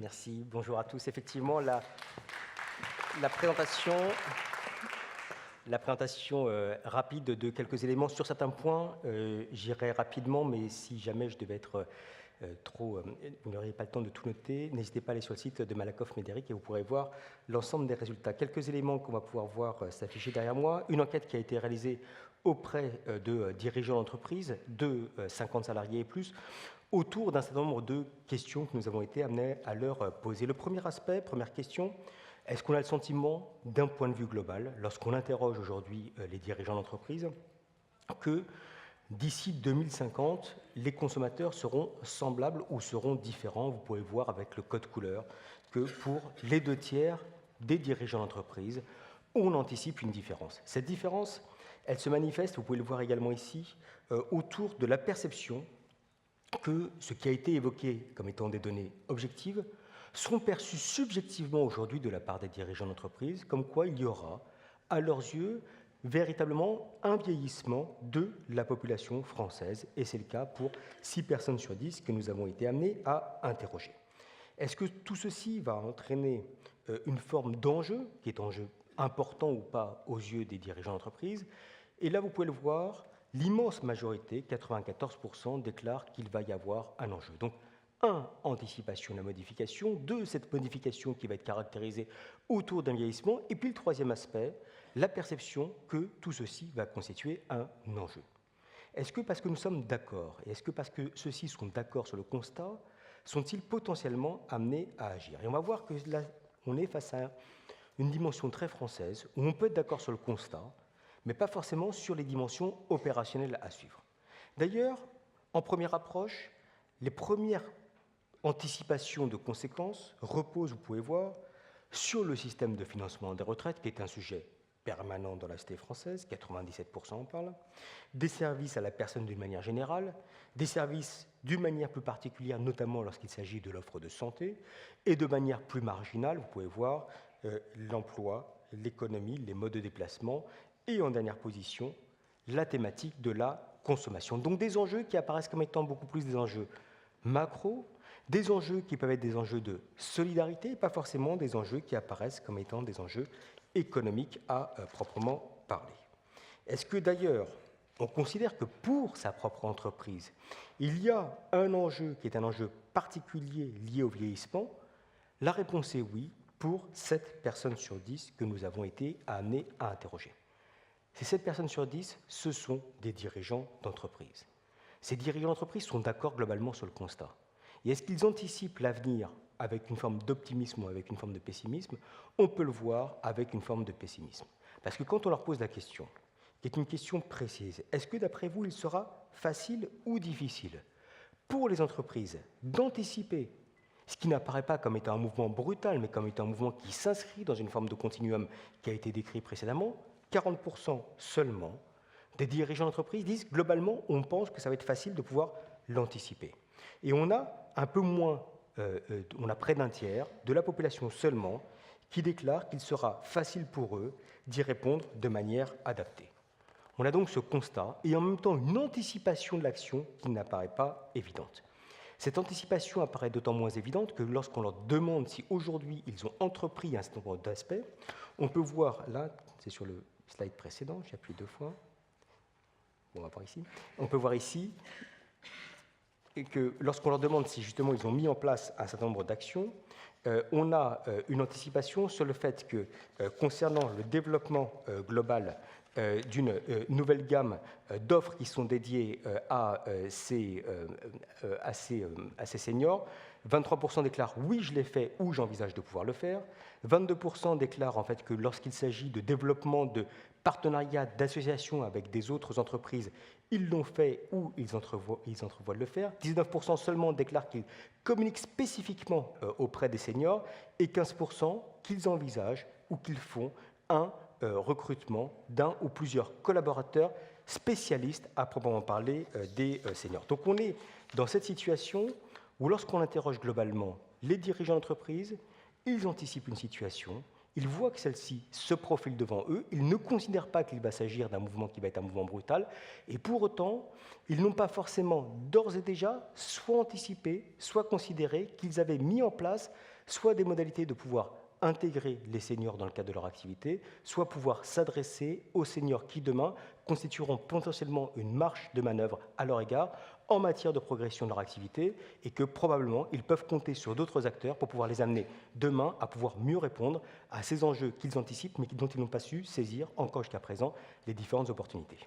Merci, bonjour à tous. Effectivement, la présentation rapide de quelques éléments sur certains points, j'irai rapidement, mais si jamais je devais être vous n'auriez pas le temps de tout noter, n'hésitez pas à aller sur le site de Malakoff Médéric et vous pourrez voir l'ensemble des résultats. Quelques éléments qu'on va pouvoir voir s'afficher derrière moi. Une enquête qui a été réalisée auprès de dirigeants d'entreprise, de 50 salariés et plus, autour d'un certain nombre de questions que nous avons été amenés à leur poser. Le premier aspect, première question, est-ce qu'on a le sentiment, d'un point de vue global, lorsqu'on interroge aujourd'hui les dirigeants d'entreprise, que d'ici 2050, les consommateurs seront semblables ou seront différents? Vous pouvez voir avec le code couleur que pour les 2/3 des dirigeants d'entreprise, on anticipe une différence. Cette différence, elle se manifeste, vous pouvez le voir également ici, autour de la perception que ce qui a été évoqué comme étant des données objectives sont perçues subjectivement aujourd'hui de la part des dirigeants d'entreprise, comme quoi il y aura, à leurs yeux, véritablement un vieillissement de la population française, et c'est le cas pour 6 personnes sur 10 que nous avons été amenés à interroger. Est-ce que tout ceci va entraîner une forme d'enjeu, qui est enjeu important ou pas aux yeux des dirigeants d'entreprise? Et là, vous pouvez le voir, l'immense majorité, 94%, déclare qu'il va y avoir un enjeu. Donc, 1, anticipation de la modification, 2, cette modification qui va être caractérisée autour d'un vieillissement, et puis le troisième aspect, la perception que tout ceci va constituer un enjeu. Est-ce que parce que nous sommes d'accord, et est-ce que parce que ceux-ci sont d'accord sur le constat, sont-ils potentiellement amenés à agir? Et on va voir que là, on est face à une dimension très française, où on peut être d'accord sur le constat, mais pas forcément sur les dimensions opérationnelles à suivre. D'ailleurs, en première approche, les premières anticipations de conséquences reposent, vous pouvez voir, sur le système de financement des retraites, qui est un sujet permanent dans la société française, 97% en parlent, des services à la personne d'une manière générale, des services d'une manière plus particulière, notamment lorsqu'il s'agit de l'offre de santé, et de manière plus marginale, vous pouvez voir, l'emploi, l'économie, les modes de déplacement, et en dernière position, la thématique de la consommation. Donc des enjeux qui apparaissent comme étant beaucoup plus des enjeux macro, des enjeux qui peuvent être des enjeux de solidarité, et pas forcément des enjeux qui apparaissent comme étant des enjeux économiques à proprement parler. Est-ce que d'ailleurs, on considère que pour sa propre entreprise, il y a un enjeu qui est un enjeu particulier lié au vieillissement? La réponse est oui, pour 7 personnes sur 10 que nous avons été amenés à interroger. Ces 7 personnes sur 10, ce sont des dirigeants d'entreprise. Ces dirigeants d'entreprise sont d'accord globalement sur le constat. Et est-ce qu'ils anticipent l'avenir avec une forme d'optimisme ou avec une forme de pessimisme? On peut le voir avec une forme de pessimisme. Parce que quand on leur pose la question, qui est une question précise, est-ce que d'après vous, il sera facile ou difficile pour les entreprises d'anticiper ce qui n'apparaît pas comme étant un mouvement brutal, mais comme étant un mouvement qui s'inscrit dans une forme de continuum qui a été décrit précédemment? 40% seulement des dirigeants d'entreprise disent globalement, on pense que ça va être facile de pouvoir l'anticiper. Et on a un peu moins, on a près d'un tiers de la population seulement qui déclare qu'il sera facile pour eux d'y répondre de manière adaptée. On a donc ce constat et en même temps une anticipation de l'action qui n'apparaît pas évidente. Cette anticipation apparaît d'autant moins évidente que lorsqu'on leur demande si aujourd'hui ils ont entrepris un certain nombre d'aspects, on peut voir, là, c'est sur le slide précédent, j'appuie 2 fois, on va voir ici, on peut voir ici que lorsqu'on leur demande si justement ils ont mis en place un certain nombre d'actions, on a une anticipation sur le fait que concernant le développement global d'une nouvelle gamme d'offres qui sont dédiées à ces seniors, 23% déclarent « oui, je l'ai fait » ou « j'envisage de pouvoir le faire ». 22% déclarent en fait que lorsqu'il s'agit de développement de partenariats, d'associations avec des autres entreprises, ils l'ont fait ou ils entrevoient de le faire. 19% seulement déclarent qu'ils communiquent spécifiquement auprès des seniors et 15% qu'ils envisagent ou qu'ils font un recrutement d'un ou plusieurs collaborateurs spécialistes à proprement parler des seniors. Donc on est dans cette situation où lorsqu'on interroge globalement les dirigeants d'entreprise, ils anticipent une situation, ils voient que celle-ci se profile devant eux, ils ne considèrent pas qu'il va s'agir d'un mouvement qui va être un mouvement brutal, et pour autant, ils n'ont pas forcément d'ores et déjà soit anticipé, soit considéré qu'ils avaient mis en place soit des modalités de pouvoir intégrer les seniors dans le cadre de leur activité, soit pouvoir s'adresser aux seniors qui, demain, constitueront potentiellement une marge de manœuvre à leur égard en matière de progression de leur activité et que probablement ils peuvent compter sur d'autres acteurs pour pouvoir les amener demain à pouvoir mieux répondre à ces enjeux qu'ils anticipent mais dont ils n'ont pas su saisir encore jusqu'à présent les différentes opportunités.